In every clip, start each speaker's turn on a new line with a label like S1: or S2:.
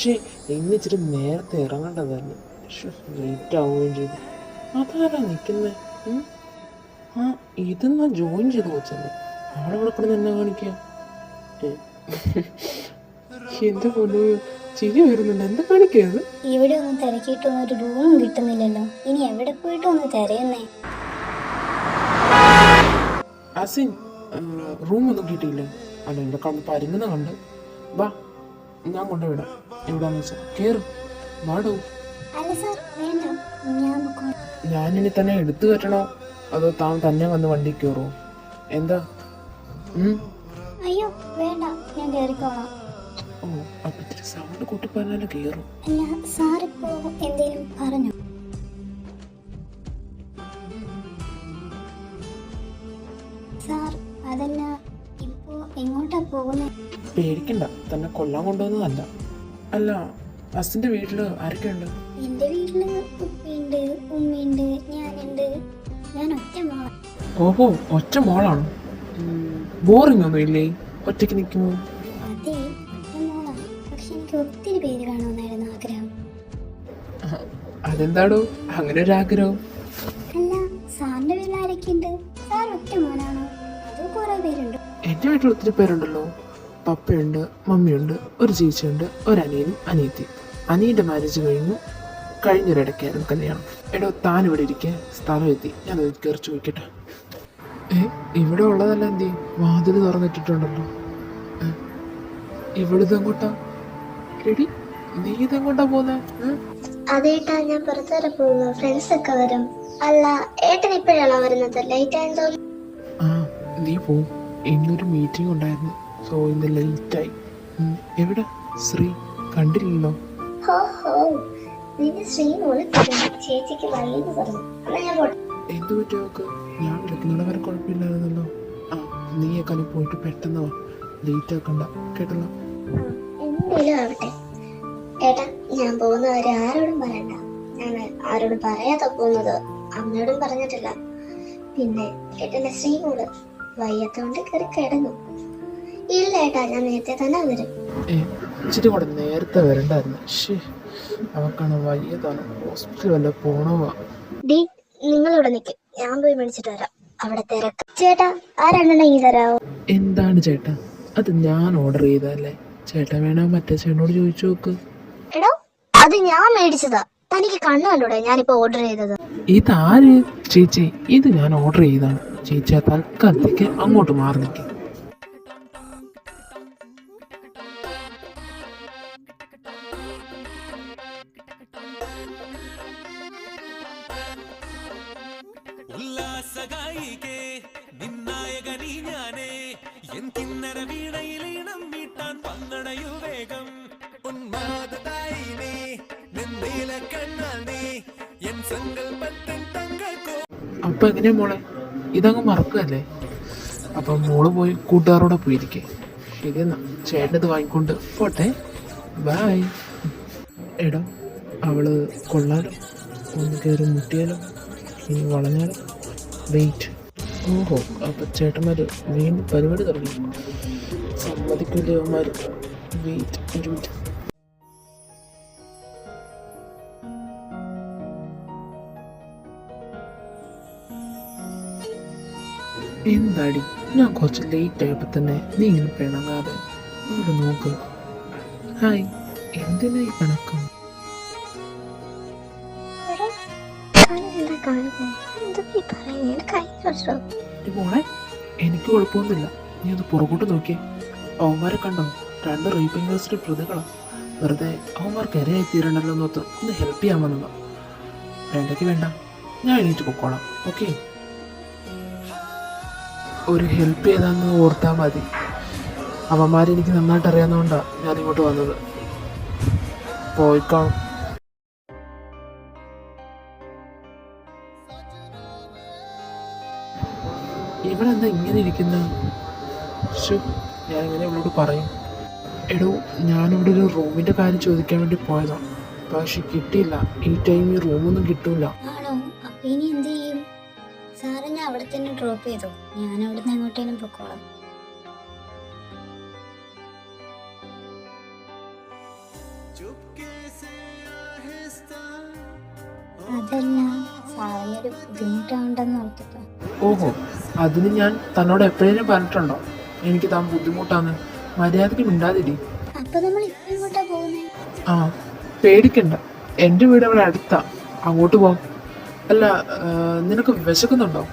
S1: പക്ഷേ ഇന്ന് ഇച്ചിരി നേരത്തെ ഇറങ്ങേണ്ടതല്ലേ. ലേറ്റ് ആവുകയും ചെയ്തു. അതാരാ നിൽക്കുന്നത്? ആ, ഇതെന്നാ ജോയിൻ ചെയ്ത് വെച്ചല്ലേ. അവിടെ കിടന്ന് എന്നെ കാണിക്കുക. എന്റെ പൊന്നു, ചിരി വരുന്നുണ്ട്. എന്താ കാണിക്കത്?
S2: ഇവിടെ ഒന്ന് തിരക്കിയിട്ടൊന്നും ഒരു റൂമും കിട്ടുന്നില്ലല്ലോ. ഇനി എവിടെ പോയിട്ട് ഒന്ന് തിരയുന്നേ?
S1: അസിൻ, റൂമൊന്നും കിട്ടിയില്ല. അല്ല, ഇവിടെ കണ്ട് പരുങ്ങുന്ന കണ്ട്. വാ, ഞാൻ കൊണ്ടുവിടാം. എവിടാന്ന് വെച്ചാൽ കേറ്. വാടോ.
S2: അല്ല സാർ, വേണ്ട, ഞാൻ പൊക്കോളാം.
S1: ഞാനിനി തന്നെ എടുത്തു കയറ്റണോ അതോ താൻ തന്നെ വന്ന് വണ്ടി കയറുമോ? എന്താ?
S2: അയ്യോ വേണ്ട, ഞാൻ കയറിക്കോളാം.
S1: ഓ, അപ്പൊ ഇത്തിരി സൗണ്ട് കൂട്ടി പറഞ്ഞാലും കയറും.
S2: അല്ല സാറിപ്പോ എന്തേലും പറഞ്ഞോ? സാർ അതല്ല, ഇപ്പോ എങ്ങോട്ടാ പോകുന്നത്?
S1: പേടിക്കണ്ട, തന്നെ കൊല്ലാൻ കൊണ്ടുവന്നതല്ല. അല്ല, അസിന്റെ വീട്ടില് ആരൊക്കെയുണ്ട്?
S2: എന്റെ വീട്ടില് ഉപ്പയുണ്ട്, ഉമ്മയുണ്ട്, ഞാനുണ്ട്. ഞാൻ ഒറ്റ മോളാ.
S1: ഓഹോ, ഒറ്റ മോളാണ്. ബോറിംഗ് ഒന്നും ഇല്ലേ ഒറ്റയ്ക്ക് നിൽക്കുമോ?
S2: അതെ, ഒറ്റ മോളാ. പക്ഷെ എനിക്ക് ഒത്തിരി പേര് കാണുമെന്നായിരുന്നു ആഗ്രഹം.
S1: അതെന്താടോ അങ്ങനെ ഒരു ആഗ്രഹം?
S2: അല്ല, സാറിന്റെ വീട്ടിൽ ആരൊക്കെയുണ്ട്? സാർ ഒറ്റ മോനാണോ അതോ കുറെ പേരുണ്ടോ?
S1: എൻ്റെ വീട്ടിൽ ഒത്തിരി പേരുണ്ടല്ലോ. പപ്പയുണ്ട്, മമ്മിയുണ്ട്, ഒരു ചേച്ചിയുണ്ട്, ഒരു അനിയനും അനിയത്തി. അനിയൻ്റെ മാരേജ് കഴിഞ്ഞൊരിടയ്ക്കായിരുന്നു കല്യാണം. എടോ, താൻ ഇവിടെ ഇരിക്കുക, സ്ഥലം എത്തി. ഞാൻ കയറി ചോദിക്കട്ടെ. ഇവിടെ ഉള്ളതല്ല എന്തി വാതിൽ തുറന്നിട്ടിട്ടുണ്ടല്ലോ. ഇവിടുതെങ്ങോട്ടാ? എടി, നീ ഇതെങ്ങോട്ടാ പോന്നെ?
S2: അതേട്ടാ, ഞാൻ പുറത്തുവരെ പോകുന്നു. ഫ്രണ്ട്സ് ഒക്കെ വരും. അല്ല, ഏട്ടൻ ഇപ്പോഴാണോ വരുന്നത്? ലേറ്റ് ആയെന്ന് തോന്നുന്നു.
S1: ആ, നീ പോ. ഇന്നൊരു മീറ്റിംഗ് ഉണ്ടായിരുന്നു, സോ ഇന്ന് ലേറ്റായി. എവിടെ ശ്രീ? കണ്ടില്ലല്ലോ.
S2: ഹോ ഹോ, നിന്റെ ശ്രീമോള് ചേച്ചിക്ക് വൈകിട്ട് പറഞ്ഞു. എന്നാ ഞാൻ പോട്ടെ.
S1: എന്തു പറ്റി നോക്ക്? ഞാൻ വിളിക്കുന്നവിടെ വരെ കുഴപ്പമില്ലായിരുന്നല്ലോ. ആ, നീയേക്കാളും പോയിട്ട് പെട്ടെന്ന് വാ, ലേറ്റ് ആക്കണ്ട കേട്ടല്ലോ.
S2: എന്തേലും ആവട്ടെ ഏട്ടാ, ഞാൻ പോകുന്ന കാര്യം ആരോടും പറയണ്ട. ഞാൻ ആരോടും പറയാതെ പോകുന്നത്. അമ്മയോടും പറഞ്ഞിട്ടില്ല. പിന്നെ ഏട്ടന്റെ ശ്രീമോള് വയ്യത്തോണ്ട് കയറി കിടന്നു. ഇല്ല ഏട്ടാ, ഞാൻ നേരത്തെ തന്നെ വരും.
S1: ഇച്ചിരി കൂടെ നേരത്തെ വരണ്ടായിരുന്നു. അവക്കാണ് വയ്യതാണ്, ഹോസ്പിറ്റൽ വല്ല പോണവാ.
S2: ഡി, നിങ്ങളിവിടെ നിൽക്കും, ഞാൻ പോയി മേടിച്ചിട്ട് വരാം. അവിടെ തിരക്ക്. ചേട്ടാ, ആ രണ്ടെണ്ണം തരാമോ?
S1: എന്താണ് ചേട്ടാ? അത് ഞാൻ ഓർഡർ ചെയ്തല്ലേ. ചേട്ടാ വേണോ മറ്റേ ചേട്ടനോട് ചോദിച്ചു നോക്ക്.
S2: എടോ, അത് ഞാൻ മേടിച്ചതാ. തനിക്ക് കണ്ണു കണ്ടൂടെ ഞാനിപ്പോ ഓർഡർ ചെയ്തത്?
S1: ഇതാര്? ചേച്ചി, ഇത് ഞാൻ ഓർഡർ ചെയ്താണ്. ചേച്ചി ആ തൽക്കാലത്തേക്ക് അങ്ങോട്ട് മാറി നിൽക്കും. അപ്പൊ എങ്ങനെയാ മോളെ, ഇതങ്ങ് മറക്കല്ലേ? അപ്പം മോള് പോയി കൂട്ടുകാരോടെ പോയിരിക്കേ. ശരിയെന്നാ, ചേട്ടനത് വാങ്ങിക്കൊണ്ട് പോട്ടെ. ബായ്. എടാ, അവള് കൊള്ളാലോ. ഒന്ന് കയറി മുട്ടിയാലോ, ഇനി വളഞ്ഞാലോ. വെയിറ്റ്. ഓഹോ, അപ്പൊ ചേട്ടന്മാർ വീണ്ടും പരിപാടി തുടങ്ങി. സമ്മതിക്കില്ല അവന്മാർ. വെയിറ്റ്, ഒരു മിനിറ്റ്. എന്താടി, ഞാൻ കുറച്ച് ലേറ്റ് ആയപ്പോൾ തന്നെ നീ ഇങ്ങനെ പിണങ്ങാതെ ഇവിടെ നോക്ക്. ഹായ്, എന്തിനാ ഈ പിണക്കം? മോളെ, എനിക്ക് കുഴപ്പമൊന്നുമില്ല. നീ അത് പുറകോട്ട് നോക്കിയേ. അവന്മാരെ കണ്ടോ? 2 റേപ്പിംഗ് കേസിന്റെ പ്രതികളാ. വെറുതെ അവന്മാർക്ക് ഇരയായി തീരണ്ടല്ലോ എന്നോർത്ത് ഒന്ന് ഹെൽപ്പ് ചെയ്യാൻ വന്നതാ. വേണ്ടയ്ക്ക് വേണ്ട, ഞാൻ എണീറ്റ് പൊക്കോളാം. ഓക്കെ, ഒരു ഹെൽപ്പ് ചെയ്താന്ന് ഓർത്താൽ മതി. അവന്മാരെനിക്ക് നന്നായിട്ട് അറിയാവുന്നതുകൊണ്ടാണ് ഞാനിങ്ങോട്ട് വന്നത്. പോയിക്കാണും. ഇവിടെ എന്താ ഇങ്ങനെ ഇരിക്കുന്ന? ഞാൻ എങ്ങനെ ഇവളോട് പറയും? എടോ, ഞാനിവിടെ ഒരു റൂമിൻ്റെ കാര്യം ചോദിക്കാൻ വേണ്ടി പോയതാണ്, പക്ഷെ കിട്ടിയില്ല. ഈ ടൈം ഈ റൂമൊന്നും കിട്ടൂല.
S2: ആണോ? അപ്പൊ ഇനി എന്ത് ചെയ്യും? സാറിനെ അവിടെ തന്നെ ഡ്രോപ്പ് ചെയ്തോ, ഞാൻ അവിടുന്ന് എങ്ങോട്ടേലും പൊക്കോളാം. അതല്ല സാറിനൊരു ബുദ്ധിമുട്ടുണ്ടെന്ന് ഓർത്തിട്ട്.
S1: ഓഹോ, അതിന് ഞാൻ തന്നോട് എപ്പോഴേലും പറഞ്ഞിട്ടുണ്ടോ എനിക്ക് താൻ ബുദ്ധിമുട്ടാന്ന്? മര്യാദയ്ക്ക് മിണ്ടാതിരി.
S2: അപ്പൊ നമ്മൾ ഇപ്പൊ ഇങ്ങോട്ടാ പോകുന്നേ?
S1: ആ, പേടിക്കണ്ട, എൻ്റെ വീട് അവിടെ അടുത്താ, അങ്ങോട്ട് പോവാം. അല്ല, നിനക്ക് വിശക്കുന്നുണ്ടോ?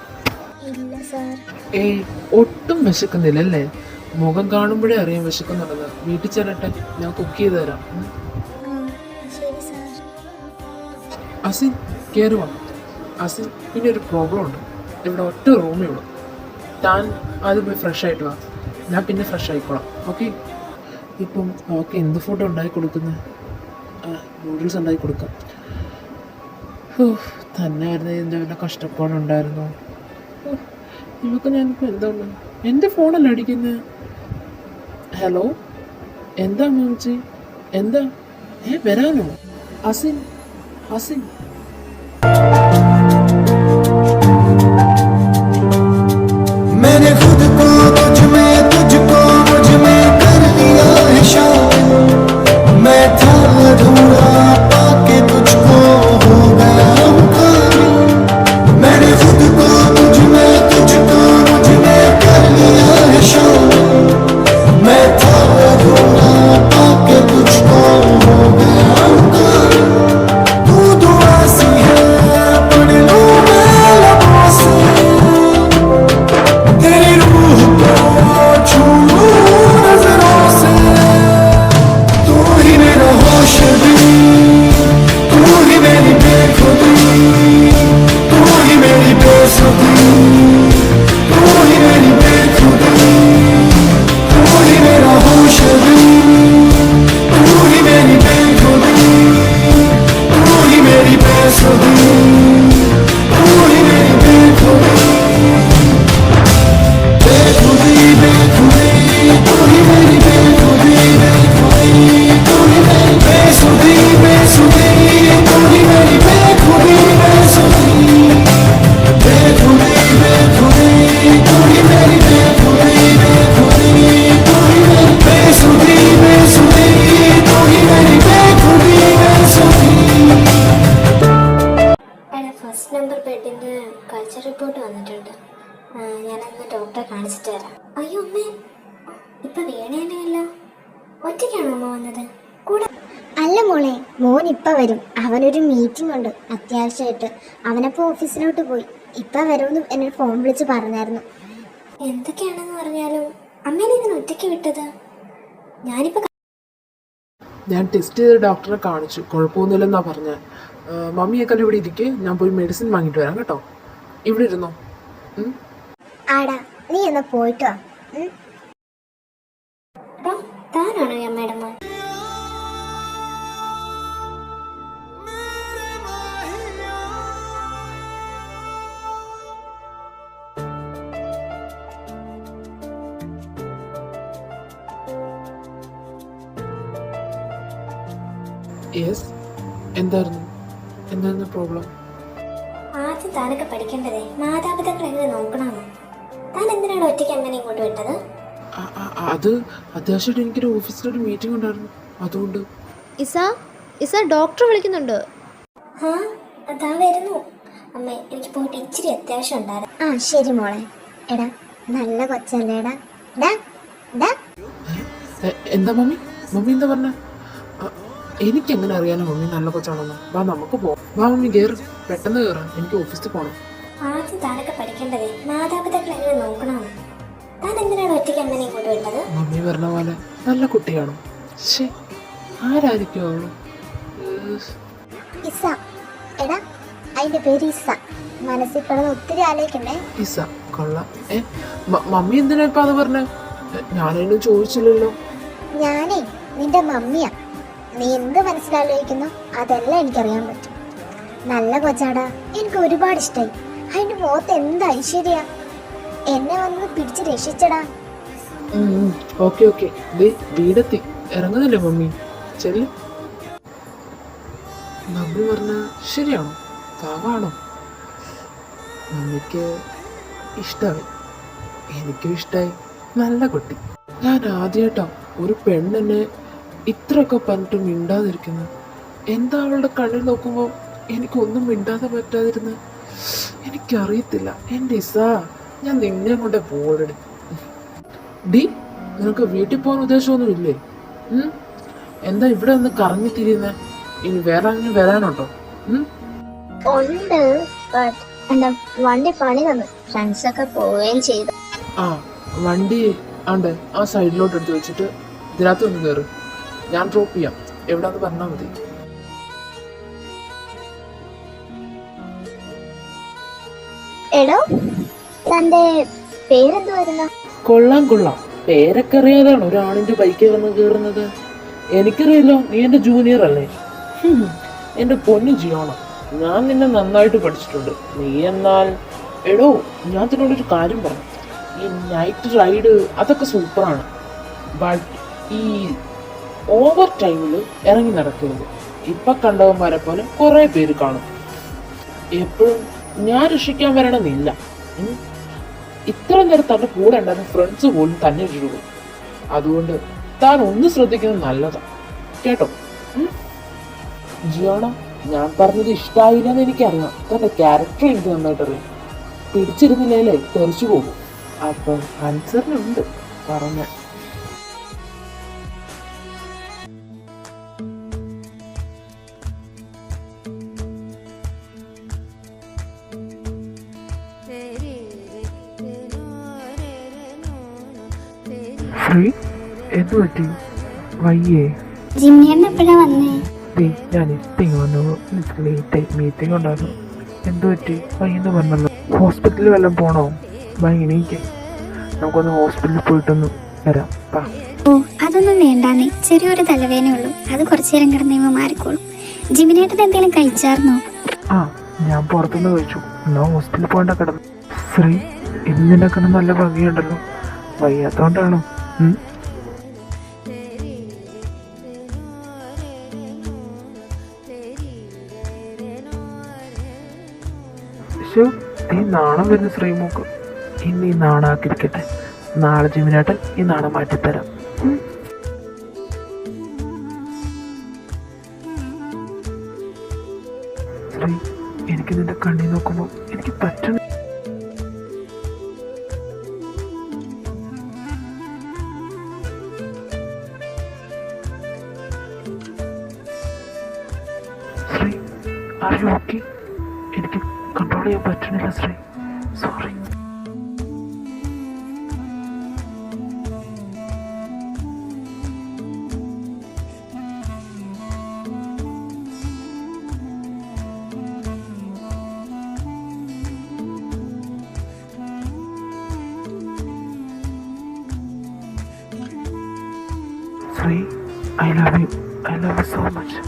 S2: ഇല്ല സാർ.
S1: ഏയ്, ഒട്ടും വിശക്കുന്നില്ലല്ലേ? മുഖം കാണുമ്പോഴേ അറിയാം വിശക്കുന്നുണ്ടെന്ന്. വീട്ടിൽ ചെല്ലട്ടെ, ഞാൻ കുക്ക് ചെയ്ത് തരാം.
S2: ആ ശരി സാർ.
S1: അസിൻ, കയറുവാ. അസിൻ, പിന്നെ ഒരു പ്രോബ്ലം ഉണ്ട്. ഇവിടെ ഒറ്റ റൂമേ ഉള്ളൂ. താൻ ആദ്യം പോയി ഫ്രഷ് ആയിട്ട് വാ, ഞാൻ പിന്നെ ഫ്രഷ് ആയിക്കോളാം. ഓക്കെ? ഇപ്പം ഓക്കെ, എന്ത് ഫുഡ് ഉണ്ടാക്കി കൊടുക്കുന്നത്? നൂഡിൽസ് ഉണ്ടാക്കി കൊടുക്കാം. തന്നെ ആയിരുന്നു ഇതിൻ്റെ വല്ല കഷ്ടപ്പാടുണ്ടായിരുന്നു. ഇവക്ക് ഞാനിപ്പോൾ എന്താണ്, എൻ്റെ ഫോണല്ല അടിക്കുന്നത്. ഹലോ, എന്താ മാമിച്ചി? എന്താ? വരാനോ? അസിൻ, അസിൻ.
S3: मैंने खुद को तुझ में तुझको मुझ में कर लिया है शामिल। मैं था अधूरा पाके तुझको हो गया हूँ कामिल। मैंने खुद को तुझ में तुझको मुझ में कर लिया है शामिल। मैं था अधूरा पाके तुझको हो गया हूँ कामिल। तू दुआ सी है पढ़ लूँ मैं लबों से, तेरी रूह को छू लूं नजरों से। तू ही मेरा होश भी, तू ही मेरी बेखुदी, तू ही मेरी बेसुधी, तू ही मेरी बेखुदी, तू ही मेरा होश भी, तू ही मेरी बेखुदी, तू ही मेरी बेसुधी, तू ही मेरी बेखुदी। बेखुदी बेखुदी तू ही मेरी बेखुदी, बेखुदी तू ही मेरी बेसुधी, बेसुधी तू ही मेरी बेखुदी, बेसुधी। बेखुदी बेखुदी तू ही मेरी बेखुदी, बेखुदी तू ही मेरी बेसुधी, बेसुधी तू ही मेरी बेखुदी, बेसुधी।
S2: എടാ, ഫസ്റ്റ് നമ്പർ ബെഡിൻ്റെ കൾച്ചർ റിപ്പോർട്ട് വന്നിട്ടുണ്ട്. ഞാനന്ന് ഡോക്ടറെ കാണിച്ചിട്ട് തരാം. അയ്യോ അമ്മേ, ഇപ്പൊ വീണേനെയല്ല. ഒറ്റയ്ക്കാണോ അമ്മ വന്നത്? കൂടെ അല്ല മോളെ, മോൻ ഇപ്പൊ വരും. അവനൊരു മീറ്റിംഗ് ഉണ്ട് അത്യാവശ്യമായിട്ട്. അവനപ്പോ ഓഫീസിലോട്ട് പോയി. ഇപ്പൊ വരുമെന്ന് എന്നോട് ഫോൺ വിളിച്ച് പറഞ്ഞായിരുന്നു. എന്തൊക്കെയാണെന്ന് പറഞ്ഞാലും അമ്മേനെ ഇതിന് ഒറ്റയ്ക്ക് വിട്ടത്? ഞാനിപ്പോ
S1: ഞാൻ ടെസ്റ്റ് ചെയ്ത് ഡോക്ടറെ കാണിച്ചു, കുഴപ്പമൊന്നുമില്ലെന്നാ പറഞ്ഞത്. മമ്മിയേക്കാൾ ഇവിടെ ഇരിക്കെ, ഞാൻ പോയി മെഡിസിൻ വാങ്ങിയിട്ട് വരാം കേട്ടോ. ഇവിടെ ഇരുന്നോ.
S2: ആടാ, നീ എന്നാ പോയിട്ട് വാ. താനാണോ ഈ അമ്മയുടെ മോൻ?
S1: യെസ്, എന്തായിരുന്നു പ്രോബ്ലം?
S2: ആദ്യം താനൊക്കെ പഠിക്കേണ്ടതേ മാതാപിതാക്കൾ എങ്ങനെ നോക്കണമെന്ന്. താൻ എന്തിനാണ് ഒറ്റയ്ക്ക് അങ്ങനെ ഇങ്ങോട്ട് വിട്ടത്?
S1: അത് അത്യാവശ്യമായിട്ട് എനിക്കൊരു ഓഫീസിലൊരു മീറ്റിംഗ് ഉണ്ടായിരുന്നു, അതുകൊണ്ട്.
S4: ഇസ ഡോക്ടർ വിളിക്കുന്നുണ്ട്.
S2: ആ, അതാ വരുന്നു. അമ്മേ, എനിക്ക് പോയിട്ട് ഇച്ചിരി അത്യാവശ്യം ഉണ്ടായിരുന്നു. ആ ശരി മോളെ. എടാ, നല്ല കൊച്ചല്ലേടാ.
S1: എന്താ മമ്മി എന്താ പറഞ്ഞ? എനിക്കെങ്ങനെ അറിയാലോ മമ്മി നല്ല കൊച്ചാണെന്ന്? വാ, നമുക്ക് പോവാം. വാ മമ്മി, കയറ്, പെട്ടെന്ന് കയറാം, എനിക്ക് ഓഫീസിൽ പോകണം.
S2: ആദ്യം താനൊക്കെ പഠിക്കേണ്ടതേ മാതാപിതാക്കൾ എങ്ങനെ നോക്കണമെന്ന്. താൻ എന്തിനാണ് ഒറ്റയ്ക്ക് അങ്ങനെ ഇങ്ങോട്ട് വിട്ടത്?
S1: മമ്മി പറഞ്ഞ പോലെ നല്ല കുട്ടിയാണോ? ശേ, ആരായിരിക്കും അവള്?
S2: ഇസ. എടാ, അതിന്റെ പേര് ഇസ. മനസ്സിൽ കിടന്ന് ഒത്തിരി ആലോചിക്കണ്ടേ.
S1: ഇസ കൊള്ളാം. മമ്മി എന്തിനാ ഇപ്പൊ അത് പറഞ്ഞ? ഞാനതിനും ചോദിച്ചില്ലല്ലോ.
S2: ഞാനേ നിന്റെ മമ്മിയാ. നീ എന്ത് മനസ്സിലാലോചിക്കുന്നു അതെല്ലാം എനിക്കറിയാൻ പറ്റും. നല്ല കൊച്ചാടാ, എനിക്ക് ഒരുപാട് ഇഷ്ടമായി. അതിന്റെ മുഖത്ത് എന്ത് ഐശ്വര്യ. എന്നെ വന്ന് പിടിച്ച് രക്ഷിച്ചടാ.
S1: ഓക്കെ വീടെത്തി ഇറങ്ങുന്നില്ലേ മമ്മി? ചെല്ല്. മമ്മി പറഞ്ഞ ശരിയാണോ? പാവാണോ? മമ്മിക്ക് ഇഷ്ടമായി, എനിക്കും ഇഷ്ടമായി. നല്ല കുട്ടി. ഞാൻ ആദ്യമായിട്ടാ ഒരു പെണ്ണെന്നെ ഇത്രയൊക്കെ പറഞ്ഞിട്ട് മിണ്ടാതിരിക്കുന്നത്. എന്താ അവളുടെ കണ്ണിൽ നോക്കുമ്പോൾ എനിക്കൊന്നും മിണ്ടാതെ പറ്റാതിരുന്ന് എനിക്കറിയത്തില്ല. എൻ്റെ ഇസ, ഞാൻ നിന്നെ കൊണ്ടേ പോകണേ. ഡി, നിനക്ക് വീട്ടിൽ പോകാൻ ഉദ്ദേശമൊന്നുമില്ലേ? എന്താ ഇവിടെ ഒന്ന് കറങ്ങി തിരിയുന്നേ? ഇനി വേറെ അങ്ങനെ വരാനുണ്ടോ?
S2: ഉണ്ട്, ബട്ട് എന്താ വണ്ടി പണി തന്നു, ഫ്രണ്ട്സൊക്കെ പോവുകയും ചെയ്തു.
S1: ആ, വണ്ടി ആണ്ട് ആ സൈഡിലോട്ട് എടുത്ത് വെച്ചിട്ട് ഇതിനകത്ത് ഒന്ന് കയറും. ഞാൻ ഡ്രോപ്പ് ചെയ്യാം. എവിടെയാന്ന് പറഞ്ഞാൽ മതി.
S2: എടോ, തന്റെ പേരെന്തുവായിരുന്നു?
S1: കൊള്ളാം കൊള്ളാം, പേരൊക്കെ അറിയാതാണ് ഒരാണിന്റെ ബൈക്കിൽ വന്ന് കയറുന്നത്. എനിക്കറിയില്ലോ, നീ എന്റെ ജൂനിയർ അല്ലേ? എന്റെ പൊന്നു ജിയോണം, ഞാൻ നിന്നെ നന്നായിട്ട് പഠിച്ചിട്ടുണ്ട്. നീ എന്നാൽ എടോ, ഞാൻ നിന്നോടൊരു കാര്യം പറഞ്ഞു. ഈ നൈറ്റ് റൈഡ് അതൊക്കെ സൂപ്പറാണ്, ബട്ട് ഈ ഓവർ ടൈമിൽ ഇറങ്ങി നടക്കരുത്. ഇപ്പൊ കണ്ടവന്മാരെ പോലെ കുറെ പേര് കാണും. എപ്പോഴും ഞാൻ രക്ഷിക്കാൻ വരണമെന്നില്ല. ഇത്ര നേരം തന്റെ കൂടെ ഉണ്ടായിരുന്ന ഫ്രണ്ട്സ് പോലും തന്നെ വീഴും. അതുകൊണ്ട് താൻ ഒന്ന് ശ്രദ്ധിക്കുന്നത് നല്ലതാ, കേട്ടോ? ജിയോണ, ഞാൻ പറഞ്ഞത് ഇഷ്ടമായില്ലെന്ന് എനിക്കറിയാം. തന്റെ ക്യാരക്ടർ എനിക്ക് നന്നായിട്ടറിയാം. പിടിച്ചിരുന്നില്ലേ തെറിച്ചു പോകും. അപ്പം ആൻസറിനുണ്ട് പറഞ്ഞ. ശ്രീ, എന്തു പറ്റി? വയ്യേ?
S2: ജിമ്മിയെന്ന് എപ്പോഴാ വന്നേ?
S1: ഞാൻ ഇത്തിങ് വന്നു. മീറ്റിംഗ് ഉണ്ടായിരുന്നു. എന്തു പറ്റി? വയ്യെന്ന് പറഞ്ഞല്ലോ. ഹോസ്പിറ്റലിൽ വല്ലതും പോണോ? എനിക്ക് നമുക്കൊന്ന് ഹോസ്പിറ്റലിൽ പോയിട്ടൊന്ന് വരാം.
S5: ഓ, അതൊന്നും വേണ്ടാന്നേ. ചെറിയൊരു തലവേദനയുള്ളൂ, അത് കുറച്ചു നേരം കിടന്നു മാറിക്കോളും. ജിമിനേട്ടൻ എന്തെങ്കിലും കഴിച്ചായിരുന്നോ?
S1: ആ, ഞാൻ പുറത്തുനിന്ന് കഴിച്ചു. എന്നാ ഹോസ്പിറ്റലിൽ പോകേണ്ട കിടന്നു. ശ്രീ, ഇന്നിനൊക്കെ നല്ല ഭംഗിയുണ്ടല്ലോ. വയ്യാത്തോണ്ടാണോ? ഈ നാണം വരുന്ന ശ്രീമുക്ക് ഇന്ന് ഈ നാണാക്കിരിക്കട്ടെ. നാളെ ജിമിനേട്ടൻ ഈ നാണം മാറ്റിത്തരാം. ശ്രീ, എനിക്ക് നിന്റെ കണ്ണി നോക്കുമ്പോൾ എനിക്ക് പറ്റണം. Shri, are you okay? എനിക്ക് കൺട്രോൾ ചെയ്യാൻ പറ്റണില്ല Shri, sorry. Shri, I love you so much.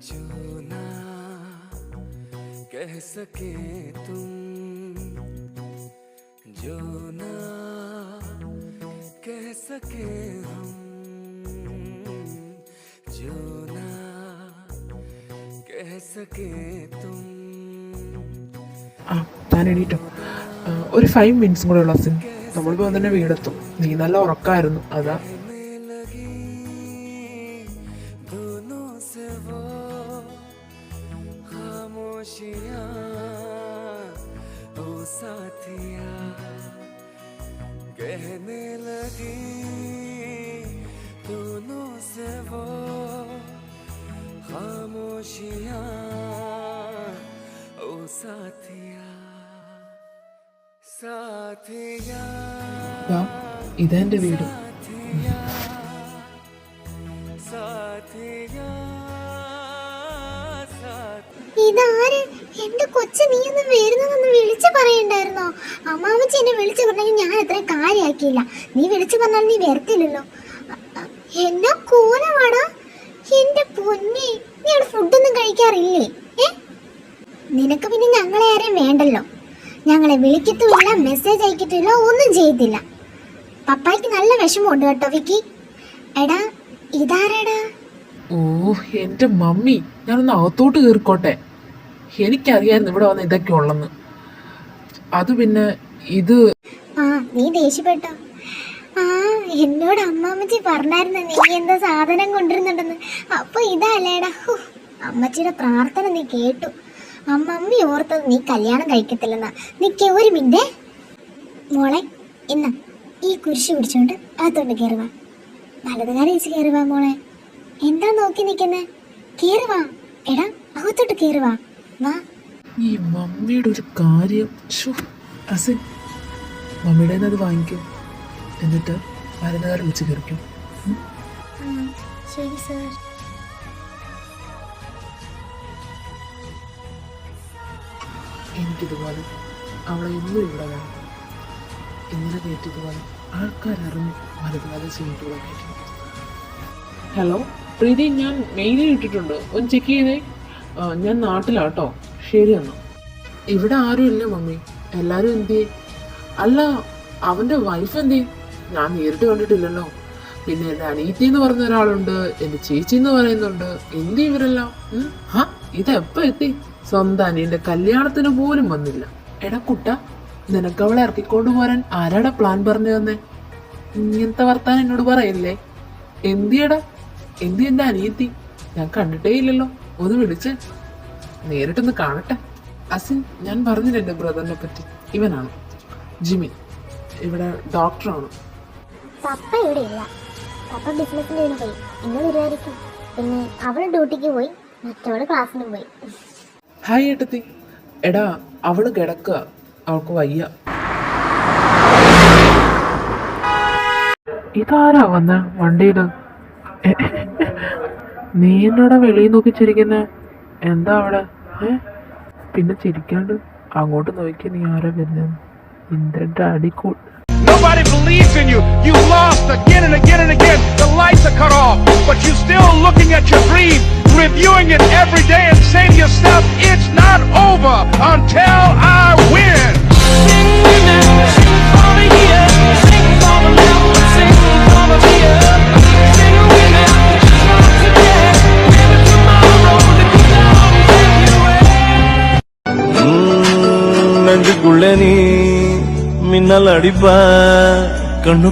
S3: जो ना कह सके तुम, जो ना कह सके हम, जो ना कह सके तुम.
S1: താൻ എണീറ്റോ? ഒരു 5 മിനിറ്റ്സും കൂടെ ഉള്ള സിൻ. നമ്മളിപ്പോൾ തന്നെ വീടെത്തും. നീ നല്ല ഉറക്കമായിരുന്നു, അതാ.
S3: कहने लगी दोनों से वो खामोशियां, ओ साथिया साथिया
S1: ഇതെന്റെ വീട്.
S3: साथिया.
S2: ഇതാര്?
S5: എന്റെ കൊച്ചു നീ ഒന്ന് വരുന്നൊന്ന് വിളിച്ചു പറയണ്ടായിരുന്നോ? അമ്മാമ്മച്ചി എന്നെ വിളിച്ചു പറഞ്ഞെങ്കിൽ ഞാൻ അത്ര കാര്യമാക്കിയില്ല. നീ വിളിച്ചു പറഞ്ഞാൽ നീ വരത്തില്ലല്ലോ. എന്നാ കോലമാടാ എന്റെ പൊന്നെ. നീ അവിടെ ഫുഡൊന്നും കഴിക്കാറില്ലേ? നിനക്ക് പിന്നെ ഞങ്ങളെ ആരെയും വേണ്ടല്ലോ. ഞങ്ങളെ വിളിക്കത്തുമില്ല, മെസ്സേജ് അയക്കത്തില്ല, ഒന്നും ചെയ്യത്തില്ല. പപ്പായ്ക്ക് നല്ല വിഷമമുണ്ട് കേട്ടോ വിക്കി. എടാ ഇതാരാടാ?
S1: ഓ എന്റെ മമ്മി, ഞാനൊന്ന് അകത്തോട്ട് കയറിക്കോട്ടെ. എനിക്കറിയായിരുന്നു ഇവിടെ വന്ന് ഇതൊക്കെ ഉള്ളെന്ന്. അത് പിന്നെ ഇത്
S5: നീ ദേഷ്യപ്പെട്ടോ? എന്നോട് അമ്മാമ്മച്ചി പറഞ്ഞായിരുന്നു നീ എന്താ സാധനം കൊണ്ടിരുന്നുണ്ടെന്ന്. അപ്പൊ ഇതല്ലേടാ. അമ്മച്ചിയുടെ പ്രാർത്ഥന നീ കേട്ടു. മമ്മി ഓർത്തത് നീ കല്യാണം കഴിക്കത്തില്ലെന്നാ. നിക്ക് ഒരു മിനിറ്റ് മോളെ. ഇന്ന ഈ കുരിശ് പിടിച്ചോണ്ട് അകത്തോട്ട് കയറുവാ. വലതുകാലം വെച്ച് കയറുവാ മോളെ. എന്താ നോക്കി നിൽക്കുന്നേ? കയറുവാ. എടാ അകത്തോട്ട് കയറുവാ. വാ.
S1: ഈ മമ്മിയുടെ ഒരു കാര്യം. അസിൻ, മമ്മിയുടെ അത് വാങ്ങിക്കും, എന്നിട്ട് വലതുകാലം വെച്ച് കയറിക്കും.
S5: ശരി സാർ.
S1: എനിക്കിതുപോലെ അവളെ എന്നും ഇവിടെ വേണം. ഇങ്ങനെ കയറ്റിയതുപോലെ ആൾക്കാരറിഞ്ഞ് വലതുകാലം ചെയ്തിട്ടുള്ള കയറ്റി. ഹലോ പ്രീതി, ഞാൻ മെയിലിൽ ഇട്ടിട്ടുണ്ട്, ഒന്ന് ചെക്ക് ചെയ്തേ. ഞാൻ നാട്ടിലാട്ടോ. ശരി എന്നാ. ഇവിടെ ആരും ഇല്ല മമ്മി, എല്ലാവരും എന്ത് ചെയ്യും? അല്ല, അവൻ്റെ വൈഫ് എന്ത് ചെയ്യും? ഞാൻ നേരിട്ട് കണ്ടിട്ടില്ലല്ലോ. പിന്നെ എൻ്റെ അനീത്തി എന്ന് പറഞ്ഞ ഒരാളുണ്ട്, എൻ്റെ ചേച്ചി എന്ന് പറയുന്നുണ്ട്. എന്ത് ഇവരെല്ലാം? ഇതെപ്പോ എത്തി? സ്വന്തം അനിയൻ്റെ കല്യാണത്തിന് പോലും വന്നില്ല. എടാ കുട്ട, നിനക്ക് അവളെ ഇറക്കിക്കൊണ്ട് പോരാൻ ആരാടാ പ്ലാൻ പറഞ്ഞു തന്നെ? ഇങ്ങനത്തെ വർത്താനം എന്നോട് പറയല്ലേ. എന്തിയടാ? എന്തി എൻ്റെ അനിയത്തി? ഞാൻ കണ്ടിട്ടേ ഇല്ലല്ലോ. ഒന്ന് വിളിച്ച് നേരിട്ടൊന്ന് കാണട്ടെ. അസിൻ, ഞാൻ പറഞ്ഞില്ല എൻ്റെ ബ്രദറിനെ പറ്റി. ഇവനാണ് ജിമിൻ, ഇവിടെ ഡോക്ടറാണ്.
S5: പപ്പ ഇവിടെ ഇല്ല. പപ്പ ബിസിനസിന് പോയി. ഇന്ന് വരുമായിരിക്കും. പിന്നെ അവള് ഡ്യൂട്ടിക്ക് പോയി, മറ്റവള് ക്ലാസ്സിന് പോയി.
S1: ഹായ് ഏട്ടത്തി. എടാ അവള് കിടക്കുക, അവൾക്ക് വയ്യ. ഇതാരാ വന്ന വണ്ടിയില്? നീ എന്നോട് വെളിയിൽ നോക്കി ചിരിക്കുന്ന എന്താ അവിടെ? പിന്നെ ചിരിക്കാണ്ട് അങ്ങോട്ട് നോക്കി. നീ ആരാ വരുന്നത്? ഇന്ദ്രന്റെ അടിക്കൂൾ.
S6: Nobody believes in you. You lost again and again and again. The lights are cut off, but you're still looking at your dream, reviewing it every day and saying to yourself, it's not over until I win. Sing with me, sing for the year, sing for the love, sing for the fear. Sing with me, not today, maybe tomorrow, the good Lord will take you away.
S3: நெஞ்சுக்குள்ள நீ மின்னல் அடிப்ப கண்ணு